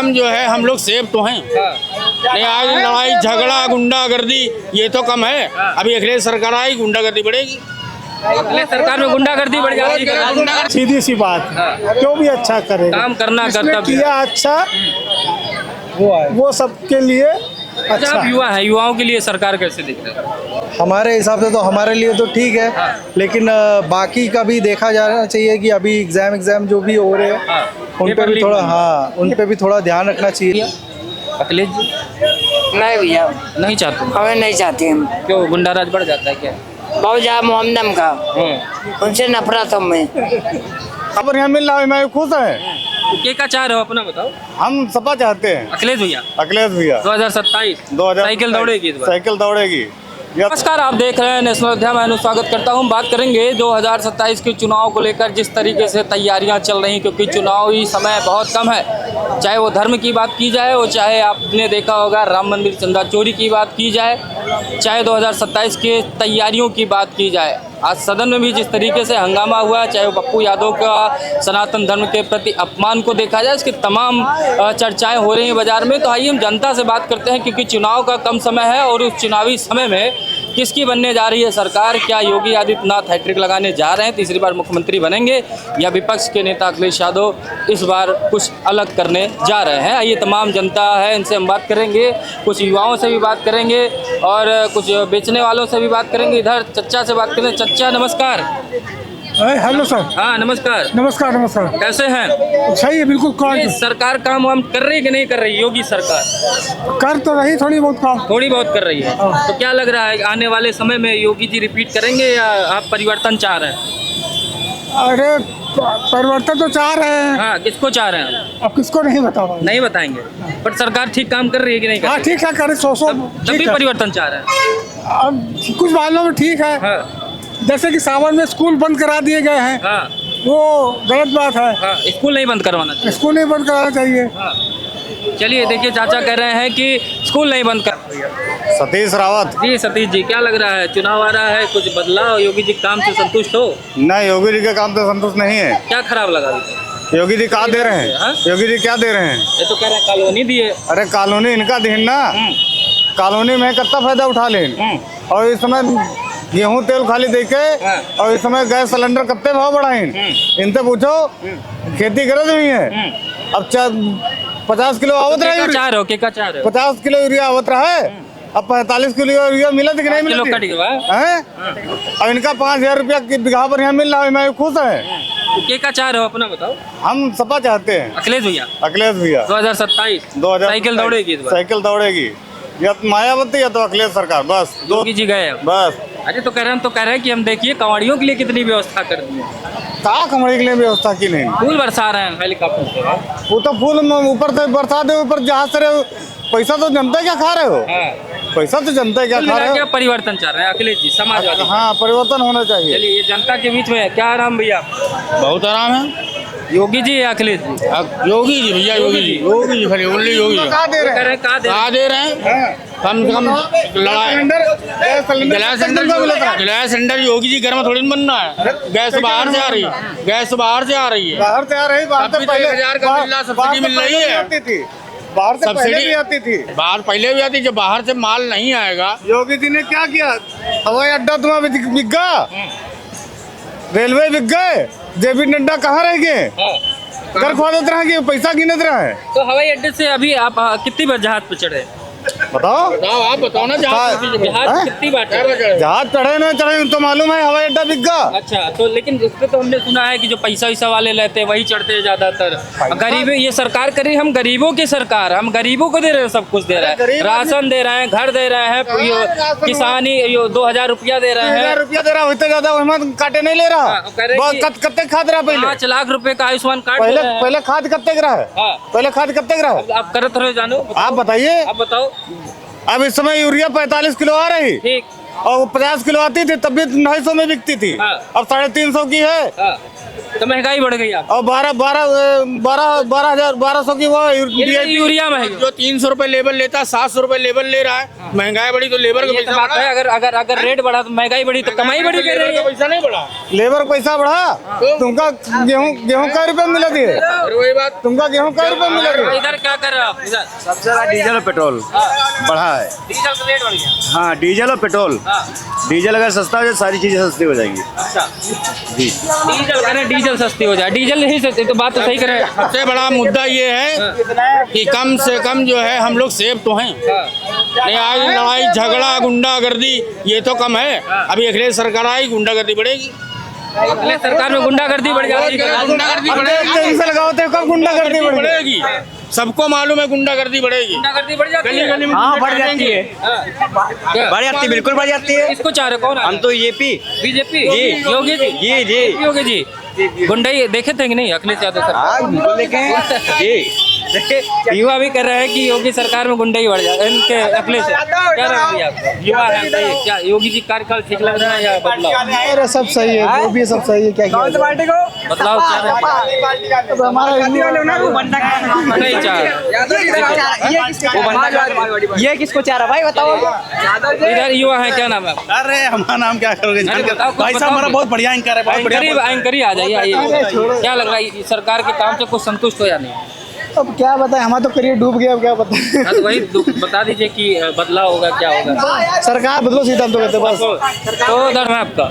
हम जो है हम लोग सेफ तो हैं। नहीं, आज लड़ाई झगड़ा गुंडागर्दी ये तो कम है। अभी अखिलेश सरकार आई गुंडागर्दी बढ़ेगी। अखिलेश सरकार में गुंडागर्दी बढ़ जाती है। सीधी सी बात, जो भी अच्छा करेगा, काम करना जिसने कर्तव्य किया अच्छा वो सबके लिए अच्छा, अच्छा आप है। युवा हैं, युवाओं के लिए सरकार कैसे दिख रहा है? हमारे हिसाब से तो हमारे लिए तो ठीक है, लेकिन बाकी का भी देखा जाना चाहिए कि अभी एग्जाम जो भी हो रहे हैं उन पे भी थोड़ा, हाँ उन पे भी थोड़ा ध्यान रखना चाहिए। अखिलेश जी नहीं भैया, नहीं चाहते? हमें नहीं चाहते हम। क्यों, गुंडाराज बढ़ जाता है क्या? बहुत ज्यादा मोहम्मदम का, उनसे नफरत हमें। अब यहाँ मिल रहा है, मैं खुश है। के का चाह रहे हो, अपना बताओ। हम सपा चाहते हैं अखिलेश भैया अखिलेश भैया 2027 साइकिल दौड़ेगी इस बार। साइकिल दौड़ेगी। नमस्कार, आप देख रहे हैं नेशनल अयोध्या। मैं स्वागत करता हूं। बात करेंगे 2027 के चुनाव को लेकर जिस तरीके से तैयारियां चल रही, क्योंकि चुनावी समय बहुत कम है। चाहे वो धर्म की बात की जाए, वो चाहे आपने देखा होगा राम मंदिर चंदा चोरी की बात की जाए, चाहे 2027 के तैयारियों की बात की जाए। आज सदन में भी जिस तरीके से हंगामा हुआ, चाहे वो पप्पू यादव का सनातन धर्म के प्रति अपमान को देखा जाए, इसकी तमाम चर्चाएं हो रही हैं बाजार में। तो आइए हम जनता से बात करते हैं, क्योंकि चुनाव का कम समय है और उस चुनावी समय में किसकी बनने जा रही है सरकार। क्या योगी आदित्यनाथ हैट्रिक लगाने जा रहे हैं, तीसरी बार मुख्यमंत्री बनेंगे, या विपक्ष के नेता अखिलेश यादव इस बार कुछ अलग करने जा रहे हैं। आइए तमाम जनता है, इनसे हम बात करेंगे, कुछ युवाओं से भी बात करेंगे और कुछ बेचने वालों से भी बात करेंगे। इधर चच्चा से बात करें। चच्चा नमस्कार। Hello sir. हाँ नमस्कार। नमस्कार नमस्कार। कैसे हैं? सही है, बिल्कुल। ये सरकार काम वाम कर रही है कि नहीं कर रही? योगी सरकार कर तो रही थोड़ी बहुत काम। थोड़ी बहुत कर रही है। तो क्या लग रहा है आने वाले समय में योगी जी रिपीट करेंगे, या आप परिवर्तन चाह रहे हैं? अरे परिवर्तन तो चाह रहे हैं। हाँ, किसको चाह रहे हैं? अब किसको नहीं बताओ, नहीं बताएंगे। पर सरकार ठीक काम कर रही है कि नहीं कर हाँ रही? ठीक है, करे सौ तभी परिवर्तन चाह रहे हैं। अब कुछ मामलों में ठीक है। हाँ जैसे कि सावन में स्कूल बंद करा दिए गए हैं, हाँ वो गलत बात है। हाँ, स्कूल नहीं बंद करवाना चाहिए। स्कूल नहीं बंद कराना चाहिए। हाँ। चलिए देखिए, चाचा कह रहे हैं कि स्कूल नहीं बंद कर। सतीश रावत। जी सतीश जी, क्या लग रहा है, चुनाव आ रहा है, कुछ बदलाव, योगी जी काम से संतुष्ट हो? नहीं, योगी जी के काम तो संतुष्ट नहीं है। क्या खराब लगा अभी तक? योगी जी क्या दे रहे हैं? हाँ? योगी जी क्या दे रहे हैं? ये तो कह रहे हैं कॉलोनी दिए। अरे कॉलोनी इनका दिन ना, कॉलोनी में कितना फायदा उठा लें। और इस समय गेहूं तेल खाली देके, और इस समय गैस सिलेंडर कितने भाव बढ़ाए, इनसे पूछो। खेती गरज नहीं है। अब 50 किलो आवत रहा है, 50 किलो यूरिया आवत रहा है। अब 45 किलो यूरिया मिला कि नहीं किलो कट मिला गया है? और इनका 5000 रुपया बीघा पर यहाँ मिल रहा है, मैं खुश है। के का चाह रहे हो, अपना बताओ। हम सपा चाहते हैं अखिलेश भैया अखिलेश भैया 2027 साइकिल दौड़ेगी इस बार। साइकिल दौड़ेगी, या तो मायावती या तो अखिलेष सरकार, बस दो। योगी जी गए अब। बस अरे तो कह रहे हैं कि हम देखिए कवाड़ियों के लिए कितनी व्यवस्था कर दी है। कहा कमरे के लिए व्यवस्था की नहीं। फूल बरसा रहे हैं हेलीकॉप्टर से। वो तो फूल ऊपर से बरसा दे, ऊपर जहाज से पैसा तो जनता क्या खा रहे हो? पैसा तो जनता क्या खा रहे हो? परिवर्तन चाह रहे हैं अखिलेश जी, समाजवादी। हाँ, परिवर्तन होना चाहिए। चलिए, ये जनता के बीच में क्या आराम भैया? बहुत आराम है। योगी जी या अखिलेश जी? योगी जी भैया, योगी जी खड़े, ओनली योगी जी। कहा दे रहे हैं? कहा दे रहे हैं? कम से कम लड़ाई गैस सिलेंडर योगी जी घर में थोड़ी ना बनना है। गैस बाहर से आ रही है, गैस बाहर से आ रही है। बाहर से आ रही, बाहर से पहले 1000 का मिल सब्सिडी मिल रही है। बाहर से पहले सब्सिडी भी आती थी। बाहर पहले भी आती, जब बाहर से माल नहीं आएगा। योगी जी ने क्या किया? हवाई अड्डा तुम्हारा बिक गया, रेलवे बिक गए, जेपी नड्डा कहाँ रह गए? घर खोदत रहा कि पैसा गिनत रहा है। तो हवाई अड्डे से अभी आप कितनी बार जहाज पे चढ़े? बताओ आप बताओ ना, जहाज जहाज कितनी बार चढ़े? जहाज चढ़े ना चढ़े तो मालूम है, हवाई अड्डा बिक गया। अच्छा, तो लेकिन इस पे तो हमने सुना है कि जो पैसा वैसा वाले लेते हैं वही चढ़ते हैं ज्यादातर। गरीबी ये सरकार करी, हम गरीबों की सरकार, हम गरीबों को दे रहे हैं, सब कुछ दे रहे हैं, राशन दे रहे हैं, घर दे रहे हैं, किसानी 2000 रुपया दे रहे हैं। 2000 रुपया दे रहा, होते ज्यादा काटे नहीं ले रहा। कत्ते खाद रहा पहले? 5 लाख रुपए का आयुष्मान कार्ड पहले खाद कत्ते रहा है? पहले खाद कत्ते रहा है? आप करत रहे जानो, आप बताइए। आप बताओ। अब इस समय यूरिया 45 किलो आ रही, ठीक, और वो 50 किलो आती थी, तब भी 250 में बिकती थी। अब 350 की है। तो महंगाई बढ़ गई आप और 1200 की वो यूरिया महंगी। जो 300 रुपए लेबर लेता 700 रुपए लेबर ले रहा है। महंगाई बढ़ी तो लेबर का ये तो पैसा बात बढ़ा। है, अगर रेट बढ़ा तो महंगाई बढ़ी तो कमाई बढ़ी कर रही है। पैसा नहीं बढ़ा। लेबर पैसा बढ़ा, तुमका गेहूं का रुपए मिला दिए, फिर वही बात। तुमका गेहूं का रुपए मिला दिए। इधर क्या कर रहे हो आप? इधर सबसे ज्यादा डीजल और पेट्रोल बढ़ा है। डीजल का रेट बढ़ गया। हाँ, डीजल और पेट्रोल। डीजल अगर सस्ता हो जाए सारी चीजें सस्ती हो जाएंगी। अच्छा, डीजल करें, डीजल सस्ती हो जाए, डीजल नहीं सस्ती तो बात तो सही करे। सबसे बड़ा मुद्दा ये है कि कम से कम जो है हम लोग सेफ तो हैं। नहीं, आज लड़ाई झगड़ा गुंडागर्दी ये तो कम है। अभी अखिलेश सरकार आई गुंडागर्दी बढ़ेगी। अखिलेश सरकार में गुंडागर्दी बढ़ जाती है। गुंडागर्दी टेंशन लगाते हो कब गुंडागर्दी बढ़ी? बढ़ेगी। सबको मालूम है गुंडागर्दी बढ़ेगी। गुंडागर्दी बढ़ जाती है। गली में हाँ, बढ़ जाती है, बढ़ जाती है, बिल्कुल बढ़ जाती है। इसको चाह रहे कौन? हम तो यूपी बीजेपी जी। योगी जी। जी योगी जी गुंडाई देखे थे कि नहीं अखिलेश यादव सर? हाँ, बिल्कुल देखें जी। युवा भी कर रहे हैं कि योगी सरकार में गुंडाई बढ़ जाए इनके अखिलेश। क्या रहा आपको? युवा है बताइए, क्या योगी जी कार्यकाल ठीक लग रहा है या बदलाव? अरे सब सही है, जो भी सब सही है। क्या किया जाए? बदलाव क्या है? नहीं चाह रहे। ये किसको चाह रहा भाई बताओ? इधर युवा है, क्या नाम है आपका? अरे हमारा नाम क्या करोगे? अरे बताओ, कुछ भाई साहब हमारा बताओ। बहुत बढ़िया एंकर है, बहुत बढ़िया। एंकर ही आ जाइए, आइए। क्या लग रहा है सरकार के काम से कुछ संतुष्ट हो या नहीं? अब क्या बताएं, हमारा तो करियर डूब गया। अब क्या बताएं? हाँ, तो वही बता दीजिए कि बदलाव होगा, क्या होगा? सरकार बदलो सीधा हम तो कहते हैं बस। तो उधर है आपका,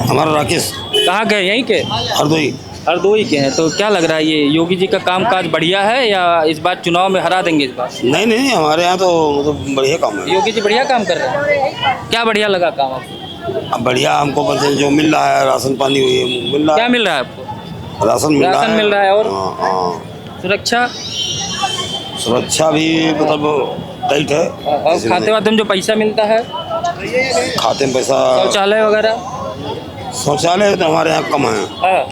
हमारा राकेश कहाँ गए? यहीं के हरदोई। हरदोई के हैं। तो क्या लग रहा है ये योगी जी का काम काज बढ़िया है या इस बार चुनाव में हरा देंगे इस बार? नहीं नहीं, हमारे यहाँ तो मतलब बढ़िया काम है। योगी जी बढ़िया काम कर रहे हैं। क्या बढ़िया लगा काम आपको? अब बढ़िया हमको बस जो मिल रहा है, राशन पानी हुई मिल रहा क्या है। मिल रहा है आपको? राशन मिल रहा राशन है। मिल रहा है और हाँ, हाँ। सुरक्षा सुरक्षा भी मतलब टाइट है। और खाते वाते में जो पैसा मिलता है, खाते में पैसा, शौचालय वगैरह? शौचालय तो हमारे यहाँ कम है, हाँ,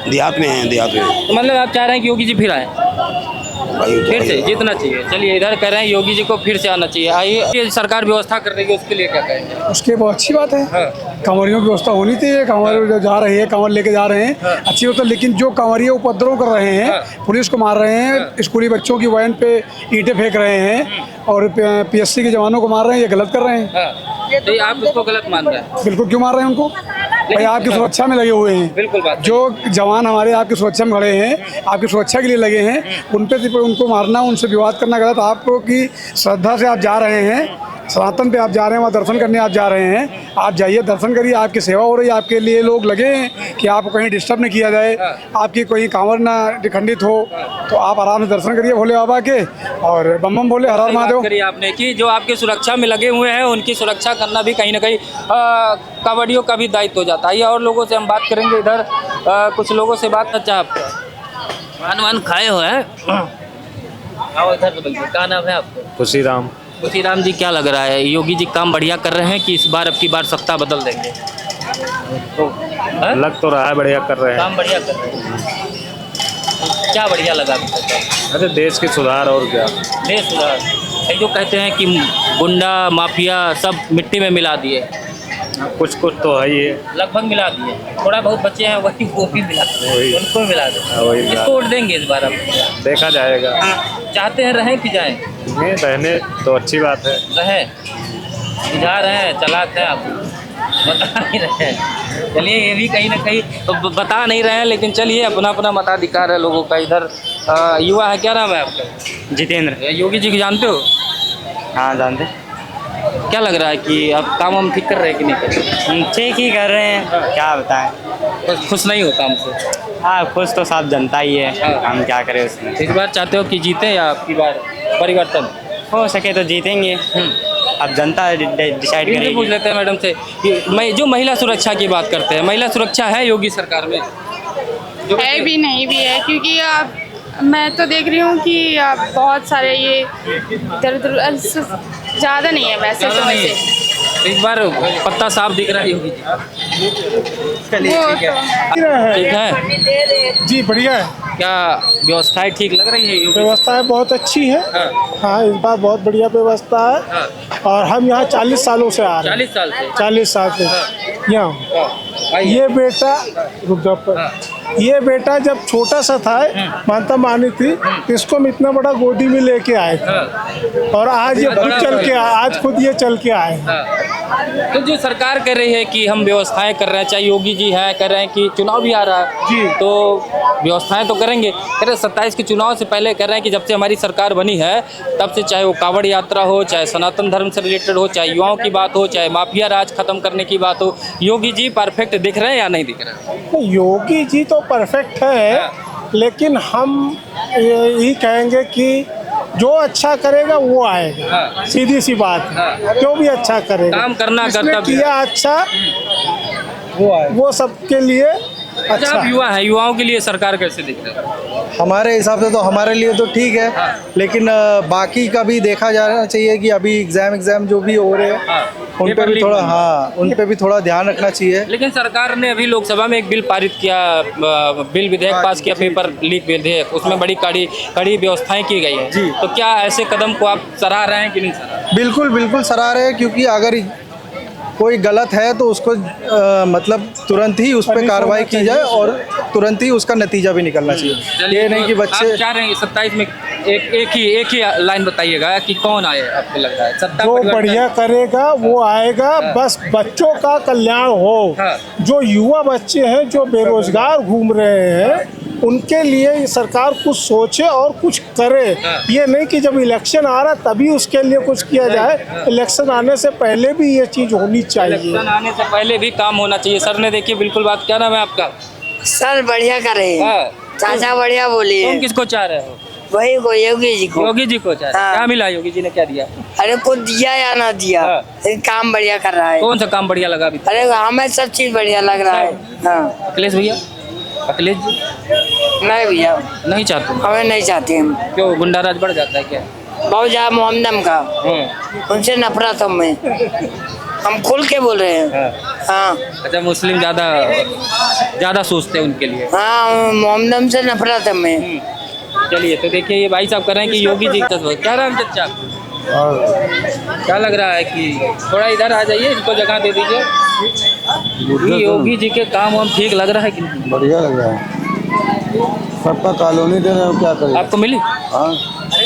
देहात में है, देहात में। तो मतलब आप चाह रहे हैं कि योगी जी फिर आए, भाई तो फिर से भाई- जीतना चाहिए। चलिए, इधर कह रहे हैं योगी जी को फिर से आना चाहिए। आइए, ये सरकार व्यवस्था कर रही है, उसके लिए क्या कहेंगे? उसके बहुत अच्छी बात है। हाँ। कांवरियों की व्यवस्था होनी चाहिए। कांवर जो जा रहे हैं, कांवर लेके जा रहे हैं, अच्छी होता है। लेकिन जो कांवरिया उपद्रव कर रहे हैं, पुलिस को मार रहे हैं, स्कूली बच्चों की वैन पे ईंटें फेंक रहे हैं और पीएससी के जवानों को मार रहे हैं, ये गलत कर रहे हैं। हाँ, तो ये आप उसको गलत मान रहे हैं? बिल्कुल, क्यों मार रहे हैं उनको? भाई आपकी सुरक्षा में लगे हुए हैं। बिल्कुल बात। जो जवान हमारे आपकी सुरक्षा में खड़े हैं, आपकी सुरक्षा के लिए लगे हैं, उन पे उनको मारना, उनसे विवाद करना गलत। आपको की श्रद्धा से आप जा रहे हैं, सनातन पे आप जा रहे हैं, वहाँ दर्शन करने आप जा रहे हैं, आप जाइए, दर्शन करिए। आपकी सेवा हो रही है, आपके लिए लोग लगे हैं कि आपको कहीं डिस्टर्ब नहीं किया जाए, आपकी कोई कांवर ना खंडित हो, तो आप आराम से दर्शन करिए भोले बाबा के और बम बम बोले, हर हर बात महादेव। करी आपने कि जो आपकी सुरक्षा में लगे हुए हैं उनकी सुरक्षा करना भी कहीं ना कहीं कांवड़ियों का भी दायित्व हो जाता है। और लोगों से हम बात करेंगे। इधर कुछ लोगों से बात अच्छा आपका वान खाए हो है? आओ इधर तो बोलिए, क्या नाम है आपको? खुशी राम। खुशीराम जी, क्या लग रहा है योगी जी काम बढ़िया कर रहे हैं कि इस बार अब की बार सत्ता बदल देंगे? लग तो रहा है बढ़िया कर रहे हैं। काम बढ़िया कर रहे हैं। क्या बढ़िया लगा आपको? अरे देश की सुधार और क्या। देश सुधार। ये जो कहते हैं कि गुंडा माफिया सब मिट्टी में मिला दिए, कुछ कुछ तो है ये। लगभग मिला दिए, थोड़ा बहुत बच्चे हैं वही वो भी मिला वही। उनको मिला दो। वही मिला। किसको वोट देंगे इस बार आप? देखा जाएगा। चाहते हैं रहें कि जाएं? नहीं, रहने तो अच्छी बात है। रहें, बुझा रहे हैं, चलाक है आप, बता नहीं रहे हैं। चलिए, ये भी कहीं ना कहीं तो बता नहीं रहे हैं, लेकिन चलिए, अपना अपना मताधिकार है लोगों का। इधर युवा है, क्या नाम है आपका? जितेंद्र। योगी जी को जानते हो? हाँ जानते। क्या लग रहा है कि आप काम हम ठीक कर रहे हैं कि नहीं कर रहे? ठीक ही कर रहे हैं, क्या बताएं। खुश नहीं हो काम से? हाँ, खुश तो सब जनता ही है, हम क्या करें उसमें। इस बार चाहते हो कि जीते या आपकी बार परिवर्तन हो सके तो जीतेंगे, अब जनता डिसाइड इनसे पूछ करेगी। लेते हैं मैडम से कि जो महिला सुरक्षा की बात करते हैं, महिला सुरक्षा है योगी सरकार में? है भी नहीं भी है, क्योंकि अब मैं तो देख रही हूँ कि अब बहुत सारे ये इधर उधर ज़्यादा नहीं है वैसे तो नहीं है। वैसे इस बार पत्ता साफ दिख रहा है योगी जी। वो ठीक है, जी बढ़िया है, क्या व्यवस्थाएं ठीक लग रही है योगी? व्यवस्थाएं बहुत अच्छी है। हाँ, हाँ, इस बार बहुत बढ़िया व्यवस्था है हाँ, और हम यहाँ 40 सालों से आ रहे 40 साल से। हैं। 40 साल से यहाँ हाँ, आइए। ये बेटा रुक जाओ पर हाँ, ये बेटा जब छोटा सा था मानता मानी थी, इसको हम इतना बड़ा गोदी में लेके आए थे और आज ये खुद चल के आज खुद ये चल के आए। तो जो सरकार कर रही है कि हम व्यवस्थाएं कर रहे हैं, चाहे योगी जी हैं कह रहे हैं कि चुनाव भी आ रहा है जी, तो व्यवस्थाएं तो करेंगे, कह रहे 27 के चुनाव से पहले कह रहे हैं कि जब से हमारी सरकार बनी है तब से चाहे वो कांवड़ यात्रा हो, चाहे सनातन धर्म से रिलेटेड हो, चाहे युवाओं की बात हो, चाहे माफिया राज खत्म करने की बात हो, योगी जी परफेक्ट दिख रहे हैं या नहीं दिख रहे हैं? योगी जी तो परफेक्ट है, लेकिन हम यही कहेंगे कि जो अच्छा करेगा वो आएगा। सीधी सी बात है, जो भी अच्छा करेगा, काम करना जिसने कर्तव्य किया अच्छा वो सबके लिए अच्छा। आप युवा हैं, युवाओं के लिए सरकार कैसे दिख रही है? हमारे हिसाब से तो हमारे लिए तो ठीक है, लेकिन बाकी का भी देखा जाना चाहिए कि अभी एग्जाम जो भी हो रहे हैं उन पे भी थोड़ा उन पे भी थोड़ा ध्यान रखना चाहिए। लेकिन सरकार ने अभी लोकसभा में एक बिल पारित किया, बिल विधेयक पास किया, पेपर लीक विधेयक, उसमें बड़ी कड़ी व्यवस्थाएं की गई है जी। तो क्या ऐसे कदम को आप सराह रहे हैं कि नहीं सराह? बिल्कुल बिल्कुल सराह रहे हैं, क्योंकि अगर कोई गलत है तो उसको मतलब तुरंत ही उस पर कार्रवाई की जाए और तुरंत ही उसका नतीजा भी निकलना चाहिए। ये नहीं कि बच्चे आप चाह रहे हैं 27 में एक ही लाइन बताइएगा कि कौन आए आपको लग रहा है? सत्ता जो परिवर्तन? बढ़िया करेगा वो आएगा, बस बच्चों का कल्याण हो। जो युवा बच्चे हैं जो बेरोजगार घूम रहे हैं उनके लिए सरकार कुछ सोचे और कुछ करे। ये नहीं कि जब इलेक्शन आ रहा तभी उसके लिए कुछ किया जाए, इलेक्शन आने से पहले भी ये चीज होनी चाहिए। इलेक्शन आने से पहले भी काम होना चाहिए। सर ने देखिए बिल्कुल बात, क्या नाम है आपका? सर बढ़िया करे, चाचा बढ़िया बोलिए। तुम किसको चाह रहे हो? वही को योगी जी को। योगी जी को चाह रहे हैं। क्या मिला योगी जी ने, क्या दिया? अरे कुछ दिया या ना दिया, लेकिन काम बढ़िया कर रहा है। कौन सा काम बढ़िया लगा अभी? अरे हमें सब चीज बढ़िया लग रहा है। हाँ अखिलेश भैया, अखिलेश जी नहीं भैया नहीं चाहते? हमें नहीं चाहते हम। क्यों, गुंडाराज बढ़ जाता है क्या? बहुत ज्यादा मोहम्मदम का, उनसे नफरत हमें, हम खुल के बोल रहे हैं। हाँ अच्छा, मुस्लिम ज्यादा सोचते हैं उनके लिए। हाँ, मोहम्मदम से नफरत हमें। चलिए तो देखिए ये भाई साहब कर रहे हैं कि योगी जी क्या नाम चचा, क्या लग रहा है कि थोड़ा इधर आ जाइए, इनको जगह दे दीजिए। योगी जी के काम हम ठीक लग रहा है कि नहीं? बढ़िया लग रहा है, सबका कॉलोनी दे रहे हो, क्या करें? आपको मिली? हाँ।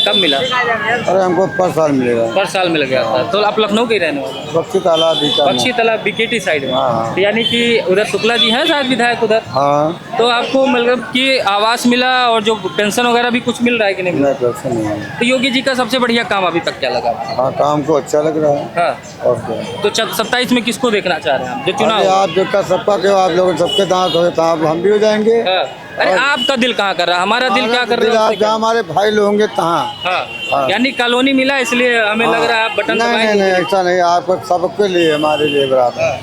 कब मिला? अरे हमको पर साल मिलेगा। पर साल मिल गया था। तो आप लखनऊ के ही रहने वाले? बख्शी तालाब बख्शी तालाब बीकेटी साइड में। हाँ। यानी कि उधर शुक्ला जी हैं शायद विधायक उधर। हाँ। तो आपको मतलब कि आवास मिला और जो पेंशन वगैरह भी कुछ मिल रहा है कि नहीं मिला? नहीं, पेंशन नहीं है। तो योगी जी का सबसे बढ़िया काम अभी तक क्या लगा? हाँ, काम को अच्छा लग रहा है। हाँ। और क्या? तो 27 में किसको देखना चाह रहे हैं आप? जो चुनाव अरे आप देखा सबका क्यों, आप लोग सबके दांत हो तो हम भी हो जाएंगे। अरे आपका दिल कहाँ कर रहा है, हमारा दिल क्या कर रहा है? जहाँ हमारे भाई लोग होंगे तहाँ। हाँ। यानी कॉलोनी मिला इसलिए हमें लग रहा है आप बटन नहीं, ऐसा नहीं, आपको सबके लिए, हमारे लिए बराबर।